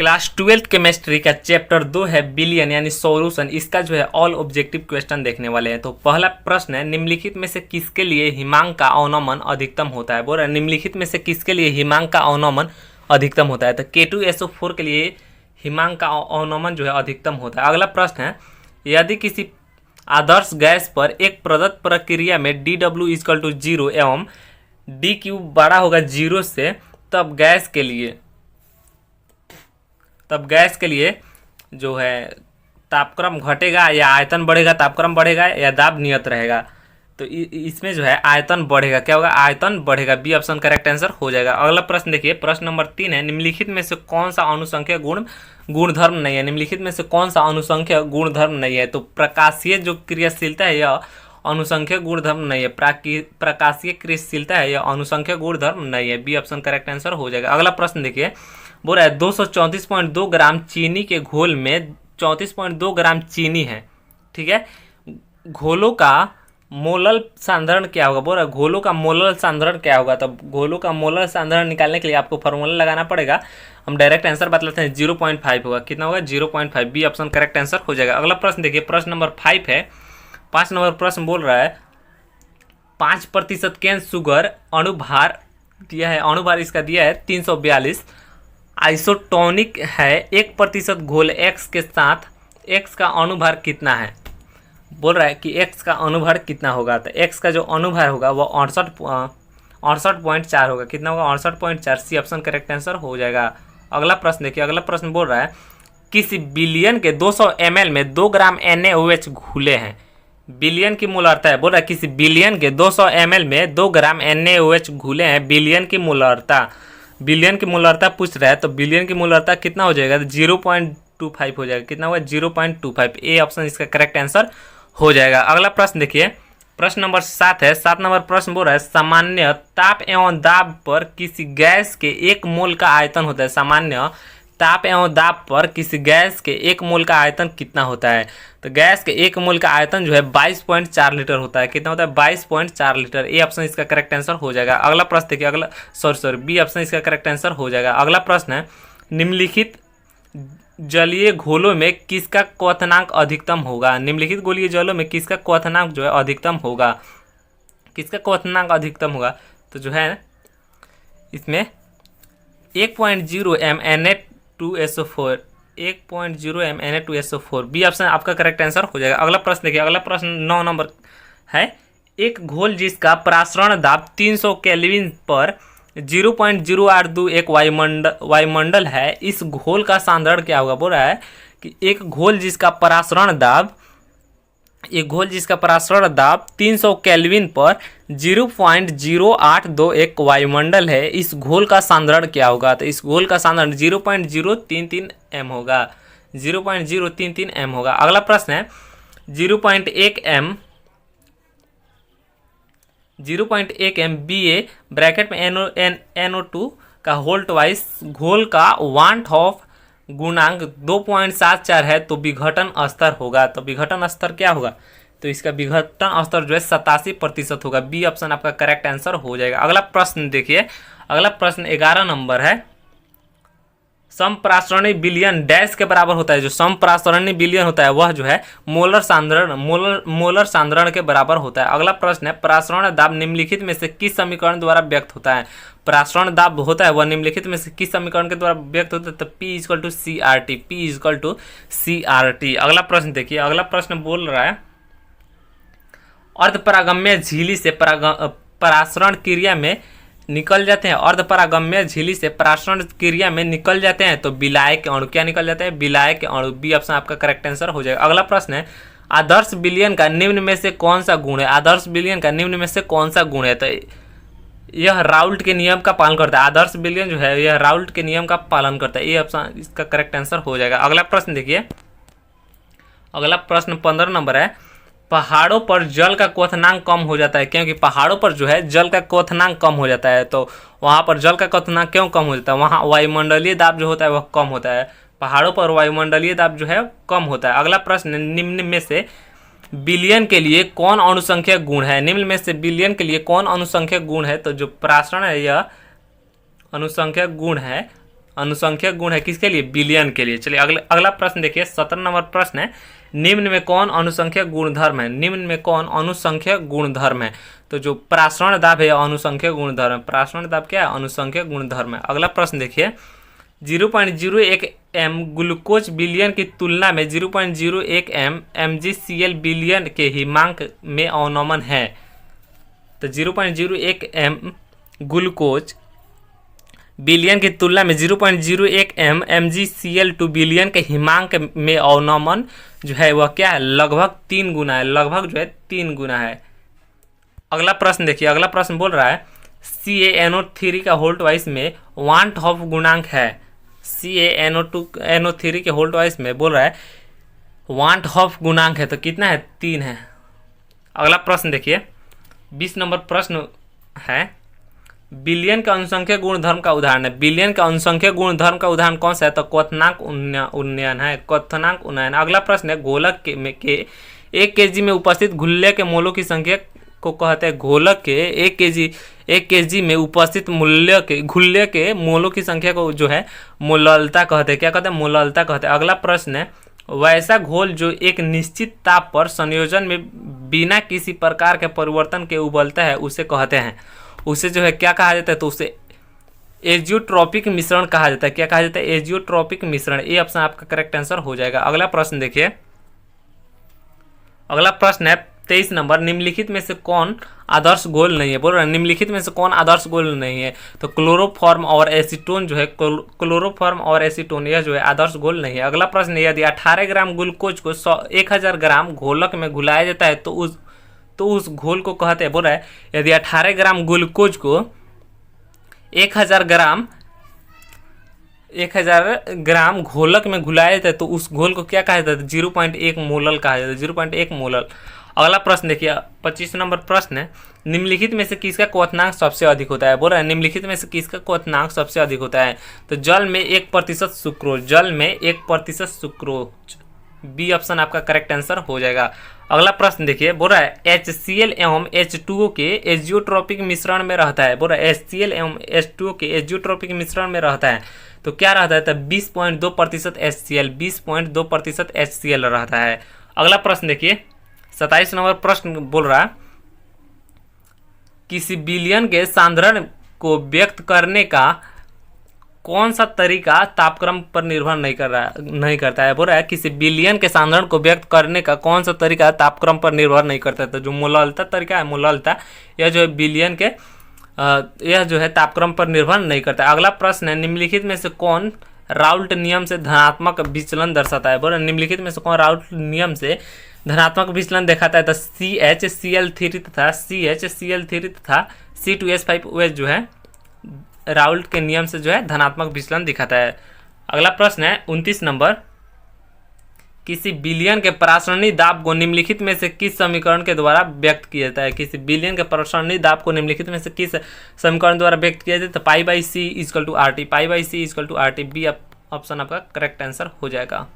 Class 12th chemistry का chapter 2 है billion यानी सॉल्यूशन। इसका जो है ऑल ऑब्जेक्टिव क्वेश्चन देखने वाले हैं। तो पहला प्रश्न है, निम्नलिखित में से किसके लिए हिमांक का अवनमन अधिकतम होता है। बोल रहा है निम्नलिखित में से किसके लिए हिमांक का अवनमन अधिकतम होता है। तो K2SO4 के लिए हिमांक का अवनमन जो है अधिकतम होता है। अगला प्रश्न है, यदि किसी आदर्श गैस पर एक प्रदत्त प्रक्रिया में dW = 0 एवं dQ बड़ा होगा 0 से, तब गैस के लिए जो है तापक्रम घटेगा या आयतन बढ़ेगा। तापक्रम बढ़ेगा या दाब नियत रहेगा। तो इसमें जो है आयतन बढ़ेगा। क्या होगा? आयतन बढ़ेगा। बी ऑप्शन करेक्ट आंसर हो जाएगा। अगला प्रश्न देखिए, प्रश्न नंबर 3 है, निम्नलिखित में से कौन सा अनुसंख्यक गुणधर्म नहीं है। निम्नलिखित में से कौन सा अनुसंख्यक गुणधर्म नहीं है। तो प्रकाशीय जो क्रियाशीलता है यह अनुसंख्यक गुणधर्म नहीं है। प्रकाशीय क्रियाशीलता है यह अनुसंख्यक गुणधर्म नहीं है। बी ऑप्शन करेक्ट आंसर हो जाएगा। अगला प्रश्न देखिए, बोल रहा है 234.2 ग्राम चीनी के घोल में 34.2 ग्राम चीनी है। ठीक है, घोलों का मोलल सांद्रण क्या होगा। बोल रहा है घोलों का मोलल सांद्रण क्या होगा। तो घोलों का मोलल सांद्रण निकालने के लिए आपको फॉर्मूला लगाना पड़ेगा। हम डायरेक्ट आंसर बतलाते हैं, 0.5 होगा। कितना होगा? 0.5। बी ऑप्शन करेक्ट आंसर हो जाएगा। अगला प्रश्न देखिए, प्रश्न नंबर 5 है। 5 नंबर प्रश्न बोल रहा है 5% कैन शुगर अणुभार दिया है। अणुभार इसका दिया है 342। आइसोटोनिक है। 1% घोल X के साथ X का अणुभार कितना है। बोल रहा है कि X का अणुभार कितना होगा। तो X का जो अणुभार होगा वो 68.4 होगा। कितना होगा? 68.4। सी ऑप्शन करेक्ट आंसर हो जाएगा। अगला प्रश्न देखिए, अगला प्रश्न बोल रहा है किसी बिलियन के 200 ml में 2 ग्राम NaOH घुले हैं। बिलियन की मोलारता है। बोल रहा है किसी बिलियन के 200 ml में 2 ग्राम NaOH घुले हैं। बिलियन की मोलारता पूछ रहा है। तो बिलियन की मोलारता कितना हो जाएगा? 0.25 हो जाएगा। कितना होगा? 0.25। ए ऑप्शन इसका करेक्ट आंसर हो जाएगा। अगला प्रश्न देखिए, प्रश्न नंबर 7 है। 7 नंबर प्रश्न बोल रहा है सामान्य ताप एवं दाब पर किसी गैस के 1 मोल का आयतन होता है। सामान्य ताप एवं दाब पर किसी गैस के 1 मोल का आयतन कितना होता है। तो गैस के 1 मोल का आयतन जो है 22.4 लीटर होता है। कितना होता है? 22.4 लीटर। ए ऑप्शन इसका करेक्ट आंसर हो जाएगा। अगला प्रश्न देखिए, अगला बी ऑप्शन इसका करेक्ट आंसर हो जाएगा। अगला प्रश्न है, निम्नलिखित जलीय घोलों में किसका क्वथनांक अधिकतम होगा। निम्नलिखित गोलीय जलों में किसका क्वथनांक जो है अधिकतम होगा। किसका क्वथनांक अधिकतम होगा? तो जो है इसमें 1.0 MnA2SO4 1.0 MnA2SO4। बी ऑप्शन आपका करेक्ट आंसर हो जाएगा। अगला प्रश्न देखिए, अगला प्रश्न 9 नंबर है। एक घोल जिसका प्रसारण दाब 300 केल्विन पर 0.082 एक वायुमंडल है, इस घोल का सांद्रण क्या होगा। बोल रहा है कि एक घोल जिसका प्रसारण दाब 300 केल्विन पर 0.082 एक वायुमंडल है, इस घोल का सांद्रण क्या होगा। तो इस घोल का सांद्रण 0.033 m होगा। 0.033 m होगा। अगला प्रश्न है 0.1 m Ba ब्रैकेट में NO2 का होल ट्वाइस घोल का 1/2 गुणांक 2.74 है, तो विघटन स्तर होगा। तो विघटन स्तर क्या होगा? तो इसका विघटन स्तर जो है 87% होगा। बी ऑप्शन आपका करेक्ट आंसर हो जाएगा। अगला प्रश्न देखिए, अगला प्रश्न 11 नंबर है। समप्रासरणीय विलयन डैश के बराबर होता है। जो समप्रासरणीय विलयन होता है वह जो है मोलर सांद्रण के बराबर होता है। अगला प्रश्न है, प्रासरण दाब निम्नलिखित में से किस समीकरण द्वारा व्यक्त होता है। प्रासरण दाब होता है वह निम्नलिखित में से किस समीकरण के द्वारा व्यक्त होता है। तो P = CRT। अगला प्रश्न देखिए, अगला प्रश्न बोल रहा है अर्धपरागम्य झिल्ली से परासरण क्रिया में निकल जाते हैं। अर्धपरागम्य झिल्ली से परासरण क्रिया में निकल जाते हैं तो विलायक के अणु क्या निकल जाते हैं? विलायक के अणु। बी ऑप्शन आपका करेक्ट आंसर हो जाएगा। अगला प्रश्न है, आदर्श विलयन का निम्न में से कौन सा गुण है। आदर्श विलयन का निम्न में से कौन सा गुण है। तो यह राउल्ट के नियम का पालन करता है। आदर्श विलयन जो है यह राउल्ट के नियम का पालन करता है। ये ऑप्शन इसका करेक्ट आंसर हो जाएगा। अगला प्रश्न देखिए, अगला प्रश्न 15 नंबर है। पहाड़ों पर जल का क्वथनांक कम हो जाता है, क्योंकि पहाड़ों पर जो है जल का क्वथनांक कम हो जाता है। तो वहाँ पर जल का क्वथनांक क्यों कम हो जाता है? वहाँ वायुमंडलीय दाब जो होता है वह कम होता है। पहाड़ों पर वायुमंडलीय दाब जो है कम होता है। अगला प्रश्न, निम्न में से बिलियन के लिए कौन अनुसंख्यक गुण है। निम्न में से बिलियन के लिए कौन अनुसंख्यक गुण है। तो जो प्रासरण है यह अनुसंख्यक गुण है अनुसंख्यक गुण है किसके लिए? बिलियन के लिए। चलिए अगला प्रश्न देखिए, 17 नंबर प्रश्न है, निम्न में कौन अनुसंख्यक गुणधर्म है? निम्न में कौन अनुसंख्यक गुणधर्म है? तो जो प्रासरण दाब है अनुसंख्यक गुणधर्म है। प्रासरण दाब क्या है? अनुसंख्यक गुणधर्म है। अगला प्रश्न देखिए, 0.01 एम ग्लूकोज बिलियन की तुलना में 0.01 एम MgCl बिलियन के हिमांक में अवनमन है। तो 0.01 एम ग्लूकोज बिलियन की तुलना में 0.01 एम MgCl2 बिलियन के हिमांक में अवनमन जो है वह क्या है? लगभग 3 गुना है। लगभग जो है 3 गुना है। अगला प्रश्न देखिए, अगला प्रश्न बोल रहा है CaNO3 का होल्ट वाइज में वांट हॉफ गुणांक है। CaNO3 के होल्ट वाइज में बोल रहा है वांट हॉफ गुणांक है, तो कितना है? 3 है। अगला प्रश्न देखिए, 20 नंबर प्रश्न है, बिलियन के अनुसंख्यक गुणधर्म का उदाहरण है। बिलियन के अनुसंख्यक गुणधर्म का उदाहरण कौन सा है? तो क्वथनांक उन्नयन है। क्वथनांक उन्नयन। अगला प्रश्न है, घोलक के 1 kg में उपस्थित घुल्ले के मोलों की संख्या को कहते हैं। घोलक के 1 kg में उपस्थित घुल्ले के मोलों की संख्या को जो है मोललता कहते हैं। क्या कहते हैं? मोललता कहते हैं। अगला प्रश्न है, वैसा घोल जो एक निश्चित ताप पर संयोजन में बिना किसी प्रकार के परिवर्तन के उबलता है उसे कहते हैं। उसे जो है क्या कहा जाता है? तो उसे एजियोट्रॉपिक मिश्रण कहा जाता है। क्या कहा जाता है? एजियोट्रॉपिक मिश्रण। ये ऑप्शन आपका करेक्ट आंसर हो जाएगा। अगला प्रश्न देखिए, अगला प्रश्न है 23 नंबर, निम्नलिखित में से कौन आदर्श घोल नहीं है? बोल रहा है निम्नलिखित में से कौन आदर्श घोल नहीं है? तो क्लोरोफॉर्म और एसीटोन जो है, क्लोरोफॉर्म और एसीटोन यह जो है आदर्श घोल नहीं है। अगला प्रश्न है, यदि 18 ग्राम ग्लूकोज को 1000 ग्राम घोलक में घुलाया जाता है तो उस घोल को कहते हैं। बोल रहा है यदि 18 ग्राम ग्लूकोज को 1000 ग्राम घोलक में घुलाया जाता है तो उस घोल को क्या कहा जाता है? 0.1 मोलल कहा जाता है। 0.1 मोलल। अगला प्रश्न देखिए, 25 नंबर प्रश्न है, निम्नलिखित में से किसका क्वथनांक सबसे अधिक होता है? बोल रहा है निम्नलिखित में से किसका क्वथनांक सबसे अधिक होता है? तो जल में 1% सुक्रोज। जल में 1% सुक्रोज। बी ऑप्शन आपका करेक्ट आंसर हो जाएगा। अगला प्रश्न देखिए, बोल रहा है HCl एवं H2O के एजियोट्रॉपिक मिश्रण में रहता है। बोल रहा है HCl एवं H2O के एजियोट्रॉपिक मिश्रण में रहता है तो क्या रहता है? तो 20.2% HCl, 20.2% HCl रहता है। अगला प्रश्न देखिए, 27 नंबर प्रश्न बोल रहा है, किसी बिलियन के सांद्रण को व्यक्त करने का कौन सा तरीका तापक्रम पर निर्भर नहीं करता है? बोल रहा है किसी बिलियन के सांद्रण को व्यक्त करने का कौन सा तरीका तापक्रम पर निर्भर नहीं करता है? तो जो मोललता तरीका है, मोललता, यह जो है बिलियन के यह जो है तापक्रम पर निर्भर नहीं करता है। अगला प्रश्न है, निम्नलिखित में से कौन राउल्ट नियम से धनात्मक विचलन दर्शाता है? बोल रहे निम्नलिखित में से कौन राउल्ट नियम से धनात्मक विचलन दिखाता है? तो CHCl3 तथा CHCl3 तथा C2H5OH जो है राउल्ट के नियम से जो है धनात्मक विचलन दिखाता है। अगला प्रश्न है 29 नंबर, किसी बिलियन के प्रासरणी दाब को निम्नलिखित में से किस समीकरण के द्वारा व्यक्त किया जाता है? किसी बिलियन के प्रासरणी दाब को निम्नलिखित में से किस समीकरण द्वारा व्यक्त किया जाता है? तो pi by c equal to RT। B option आपका करेक्ट आंसर हो जाएगा।